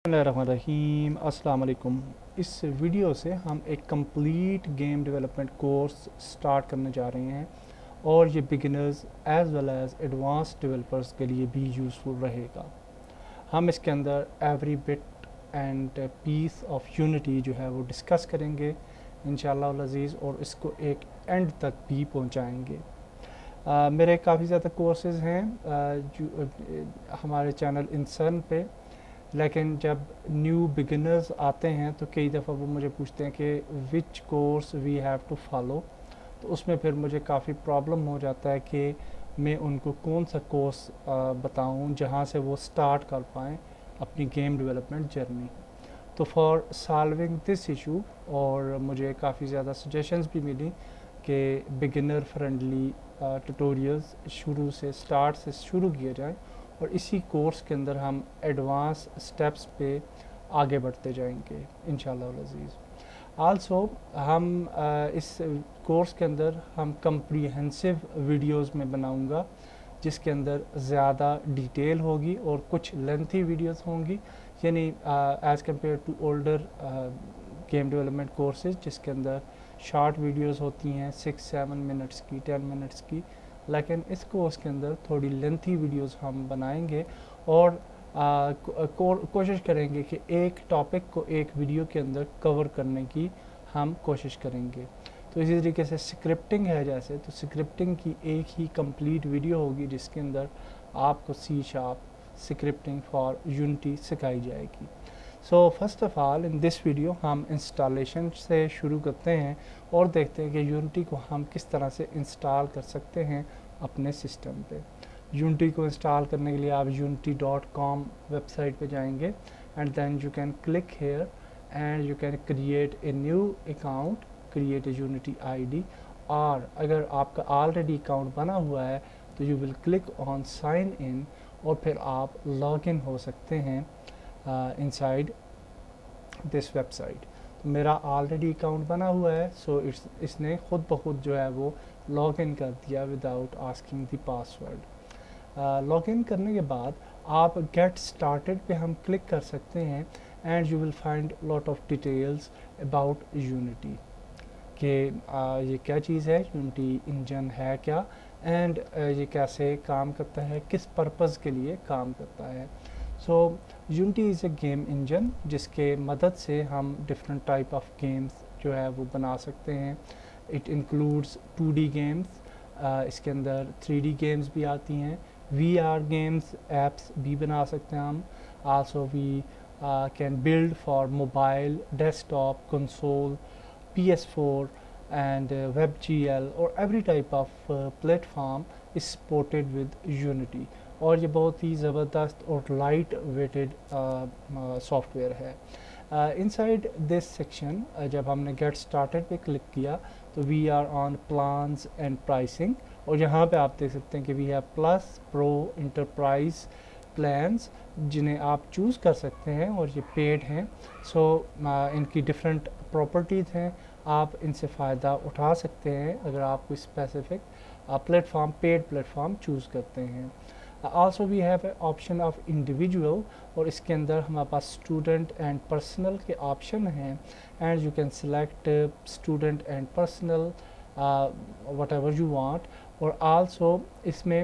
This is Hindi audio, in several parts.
बिस्मिल्लाहिर्रहमानिर्रहीम अस्सलाम वालेकुम। इस वीडियो से हम एक complete game development course start करने जा रहे हैं और ये beginners as well as advance developers के लिए भी यूज़फुल रहेगा। हम इसके अंदर every bit and piece of Unity जो है वो डिस्कस करेंगे इंशाअल्लाह अज़ीज़, और इसको एक एंड तक भी पहुंचाएंगे। मेरे काफ़ी ज़्यादा कोर्सेज़ हैं जो हमारे चैनल इंसन पे, लेकिन जब न्यू बिगिनर्स आते हैं तो कई दफ़ा वो मुझे पूछते हैं कि which course we have to follow, तो उसमें फिर मुझे काफ़ी प्रॉब्लम हो जाता है कि मैं उनको कौन सा कोर्स बताऊं जहां से वो स्टार्ट कर पाएँ अपनी गेम डेवलपमेंट जर्नी। तो फॉर सॉल्विंग दिस इशू, और मुझे काफ़ी ज़्यादा सजेशंस भी मिली कि बिगिनर फ्रेंडली ट्यूटोरियल्स शुरू से स्टार्ट से शुरू किए जाएं और इसी कोर्स के अंदर हम एडवांस स्टेप्स पे आगे बढ़ते जाएंगे इंशाल्लाह अज़ीज़। आल्सो हम इस कोर्स के अंदर हम कम्प्रीहेंसिव वीडियोस में बनाऊंगा जिसके अंदर ज़्यादा डिटेल होगी और कुछ लेंथी वीडियोस होंगी, यानी as compare to older game development courses जिसके अंदर शॉर्ट वीडियोस होती हैं 6-7 मिनट्स की, 10 मिनट्स की। लेकिन इस कोर्स के अंदर थोड़ी लेंथी वीडियोस हम बनाएंगे और कोशिश करेंगे कि एक टॉपिक को एक वीडियो के अंदर कवर करने की हम कोशिश करेंगे। तो इसी तरीके से स्क्रिप्टिंग है, जैसे तो स्क्रिप्टिंग की एक ही कंप्लीट वीडियो होगी जिसके अंदर आपको C# स्क्रिप्टिंग फॉर यूनिटी सिखाई जाएगी। So first of all in this video हम इंस्टॉलेशन से शुरू करते हैं और देखते हैं कि यूनिटी को हम किस तरह से इंस्टॉल कर सकते हैं अपने सिस्टम पे। यूनिटी को इंस्टॉल करने के लिए आप unity.com वेबसाइट पे जाएंगे and then you can click here and you can create a new account, create a Unity ID, और अगर आपका ऑलरेडी अकाउंट बना हुआ है तो you will click on sign in और फिर आप लॉग इन हो सकते हैं इनसाइड दिस वेबसाइट। तो मेरा ऑलरेडी अकाउंट बना हुआ है, सो इसने खुद ब खुद जो है वो लॉग इन कर दिया without asking the password. Log in करने के बाद आप गेट स्टार्टेड पे हम क्लिक कर सकते हैं and you will find lot of details about unity कि ये क्या चीज़ है, यूनिटी इंजन है क्या, एंड ये कैसे काम करता है, किस पर्पज़ के लिए काम करता है। So unity is a game engine जिसके मदद से हम डिफरेंट टाइप ऑफ गेम्स जो है वो बना सकते हैं। इट इंक्लूड्स 2D गेम्स, इसके अंदर 3D गेम्स भी आती हैं, VR गेम्स एप्स भी बना सकते हैं हम। Also we can build for mobile, desktop, console, PS4 and WebGL or every type of platform is supported with Unity, और ये बहुत ही ज़बरदस्त और लाइट वेटेड सॉफ्टवेयर है। इनसाइड दिस सेक्शन जब हमने गेट स्टार्टेड पे क्लिक किया तो we are on plans and pricing, और यहाँ पे आप देख सकते हैं कि we have plus, pro, enterprise plans जिन्हें आप चूज़ कर सकते हैं और ये पेड हैं। सो इनकी डिफरेंट प्रॉपर्टीज़ हैं, आप इनसे फ़ायदा उठा सकते हैं अगर आप कोई specific platform, paid platform choose करते हैं। Also we have a option of individual, और इसके अंदर हमारे पास स्टूडेंट एंड पर्सनल के ऑप्शन हैं and you can select student and personal whatever you want. और आल्सो इसमें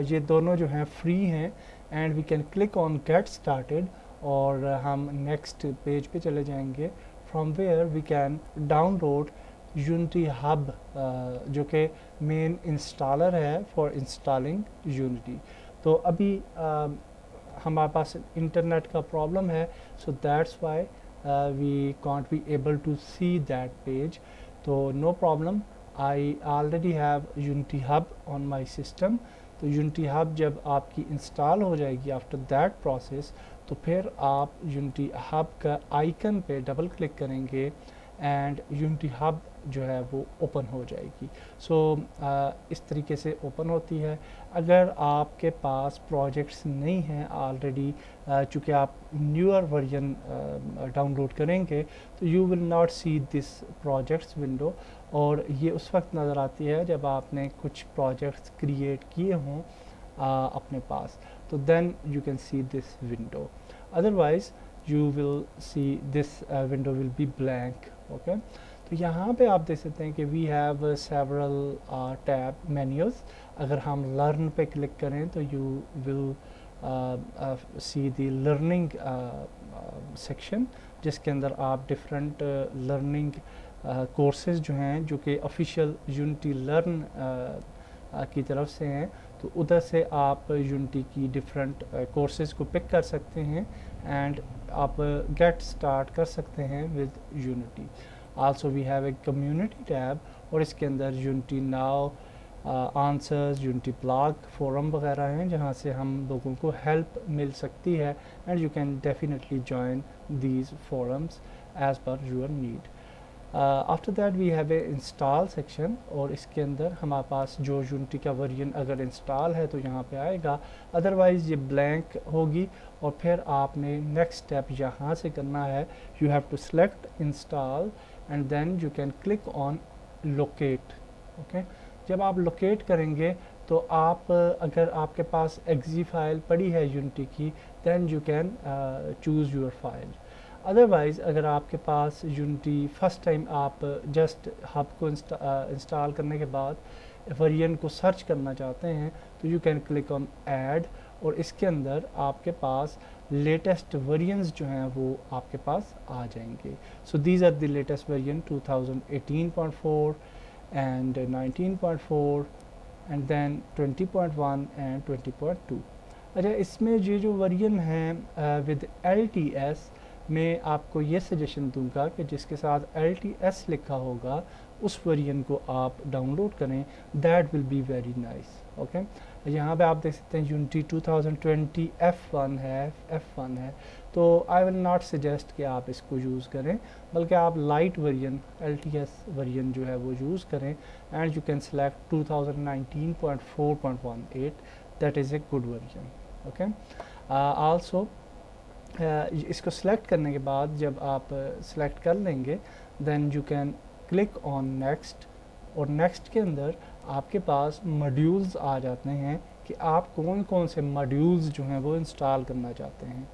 ये दोनों जो हैं फ्री हैं and we can click on get started और हम नेक्स्ट पेज पे चले जाएंगे from where we can download Unity hub जो कि मेन इंस्टॉलर है फॉर इंस्टॉलिंग यूनिटी। तो अभी हमारे पास इंटरनेट का प्रॉब्लम है, so that's why we can't be able to see that page. तो no problem, I already have unity hub on my system. तो यूनिटी हब जब आपकी इंस्टॉल हो जाएगी आफ्टर दैट प्रोसेस, तो फिर आप यूनिटी हब का आइकन पे डबल क्लिक करेंगे एंड यूनिटी हब जो है वो ओपन हो जाएगी। सो इस तरीके से ओपन होती है। अगर आपके पास प्रोजेक्ट्स नहीं हैं ऑलरेडी, चूँकि आप न्यूअर वर्जन डाउनलोड करेंगे तो you will not see this projects window, और ये उस वक्त नज़र आती है जब आपने कुछ प्रोजेक्ट्स क्रिएट किए हों अपने पास, तो then you can see this window. Otherwise you will see this window will be blank. Okay, तो यहाँ पे आप देख सकते हैं कि we have several tab menus. अगर हम लर्न पे क्लिक करें तो you will see the learning section, जिसके अंदर आप डिफरेंट लर्निंग कोर्सेज जो हैं जो कि ऑफिशियल यूनिटी लर्न की तरफ से हैं, तो उधर से आप यूनिटी की डिफरेंट कोर्सेज को पिक कर सकते हैं एंड आप गेट स्टार्ट कर सकते हैं with Unity. Also we have a community tab, और इसके अंदर Unity now, answers, Unity blog, forum वगैरह हैं जहाँ से हम लोगों को हेल्प मिल सकती है and you can definitely join these forums as per your need. After that we have a install section, और इसके अंदर हमारे पास जो यूनिटी का वर्जन अगर इंस्टॉल है तो यहाँ पे आएगा, अदरवाइज़ ये ब्लैंक होगी। और फिर आपने नेक्स्ट स्टेप यहाँ से करना है, you have to select install and then you can click on locate. Okay, जब आप लोकेट करेंगे तो आप अगर आपके पास एक्जी फाइल पड़ी है यूनिटी की, then you can choose your file. Otherwise अगर आपके पास यूनिटी फर्स्ट टाइम आप जस्ट हब को इंस्टॉल करने के बाद वर्जन को सर्च करना चाहते हैं, तो you can click on add, और इसके अंदर आपके पास लेटेस्ट वर्जन्स जो हैं वो आपके पास आ जाएंगे। So these are the latest version 2018.4 and 19.4 and then 20.1 and 20.2। अच्छा, इसमें ये जो वर्जन हैं विद LTS, मैं आपको ये सजेशन दूंगा कि जिसके साथ LTS लिखा होगा उस वर्जन को आप डाउनलोड करें, that will be very nice. Okay, यहाँ पे आप देख सकते हैं यूनिटी 2020 F1 है, तो आई विल नॉट सजेस्ट कि आप इसको यूज़ करें, बल्कि आप लाइट वर्जन LTS वर्जन जो है वो यूज़ करें and you can select 2019.4.18, that is a good version. Okay, also इसको सिलेक्ट करने के बाद जब आप सिलेक्ट कर लेंगे, then you can click on next, और नेक्स्ट के अंदर आपके पास मॉड्यूल्स आ जाते हैं कि आप कौन कौन से मॉड्यूल्स जो हैं वो इंस्टॉल करना चाहते हैं।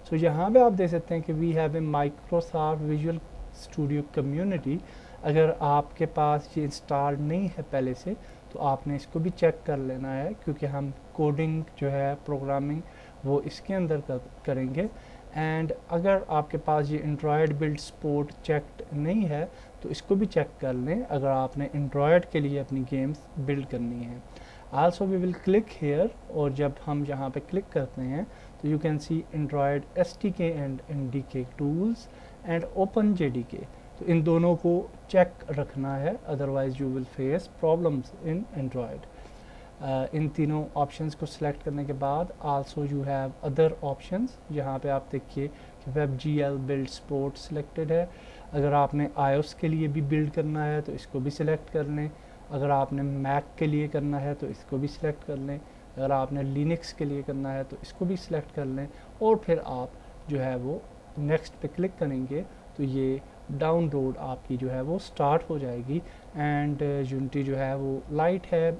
सो यहाँ पे आप देख सकते हैं कि we have a Microsoft visual studio community. अगर आपके पास ये इंस्टॉल नहीं है पहले से, तो आपने इसको भी चेक कर लेना है, क्योंकि हम कोडिंग जो है, प्रोग्रामिंग, वो इसके अंदर करेंगे। एंड अगर आपके पास ये एंड्रॉयड बिल्ड सपोर्ट चेक्ड नहीं है तो इसको भी चेक कर लें, अगर आपने एंड्रॉयड के लिए अपनी गेम्स बिल्ड करनी है। Also we will click here, और जब हम यहाँ पे क्लिक करते हैं तो you can see android SDK and NDK tools and open JDK। तो इन दोनों को चेक रखना है, otherwise you will face problems in android. इन तीनों ऑप्शंस को सिलेक्ट करने के बाद also you have other options. यहाँ पे आप देखिए कि WebGL बिल्ड सपोर्ट सिलेक्टेड है। अगर आपने iOS के लिए भी बिल्ड करना है तो इसको भी सिलेक्ट कर लें, अगर आपने Mac के लिए करना है तो इसको भी सिलेक्ट कर लें, अगर आपने Linux के लिए करना है तो इसको भी सिलेक्ट कर लें, और फिर आप जो है वो नेक्स्ट पे क्लिक करेंगे तो ये डाउनलोड आपकी जो है वो स्टार्ट हो जाएगी। एंड यूनिटी जो है वो लाइट है,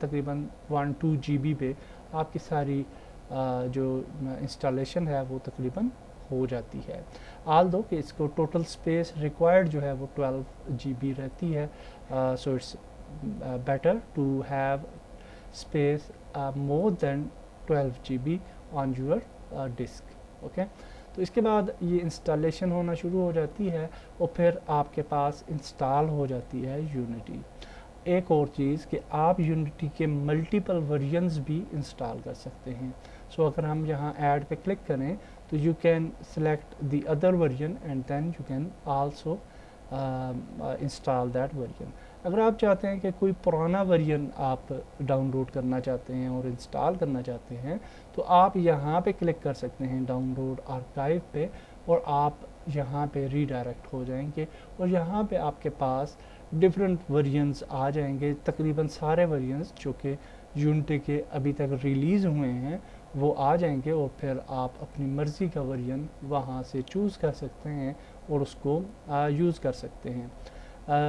तकरीबन 1-2 GB पे आपकी सारी जो इंस्टॉलेशन है वो तकरीबन हो जाती है। आल दो कि इसको टोटल स्पेस रिक्वायर्ड जो है वो 12 GB रहती है, so it's better to have space more than 12 GB on your disk. Okay, तो इसके बाद ये इंस्टॉलेशन होना शुरू हो जाती है और फिर आपके पास इंस्टॉल हो जाती है यूनिटी। एक और चीज़ कि आप यूनिटी के मल्टीपल वर्जन्स भी इंस्टॉल कर सकते हैं। सो अगर हम यहाँ ऐड पे क्लिक करें तो you can select the other version and then you can also install that version. अगर आप चाहते हैं कि कोई पुराना वर्जन आप डाउनलोड करना चाहते हैं और इंस्टॉल करना चाहते हैं तो आप यहाँ पे क्लिक कर सकते हैं डाउनलोड आर्काइव पे, और आप यहाँ पे रीडायरेक्ट हो जाएंगे और यहाँ पे आपके पास डिफरेंट वर्जन्स आ जाएंगे। तकरीबन सारे वर्जन्स जो कि यूनिटी के अभी तक रिलीज़ हुए हैं वो आ जाएंगे, और फिर आप अपनी मर्ज़ी का वर्जन वहाँ से चूज़ कर सकते हैं और उसको यूज़ कर सकते हैं।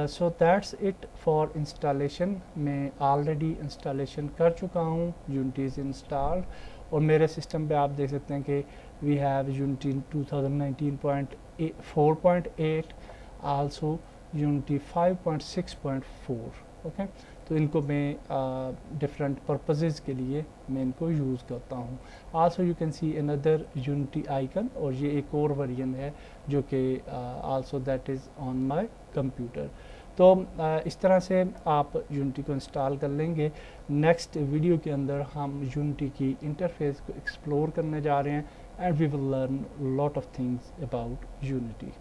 So that's it for installation. मैं ऑलरेडी इंस्टॉलेशन कर चुका हूँ, यूनिटी इज़ इंस्टॉल्ड, और मेरे सिस्टम पे आप देख सकते हैं कि we have Unity 2019.4.8, also Unity 5.6.4. Okay, तो इनको मैं डिफरेंट पर्पसेस के लिए मैं इनको यूज़ करता हूँ. Also you can see another unity icon, और ये एक और वर्जन है जो कि also that is on my computer. तो इस तरह से आप यूनिटी को इंस्टॉल कर लेंगे. नेक्स्ट वीडियो के अंदर हम यूनिटी की इंटरफेस को एक्सप्लोर करने जा रहे हैं, and we will learn lot of things about unity.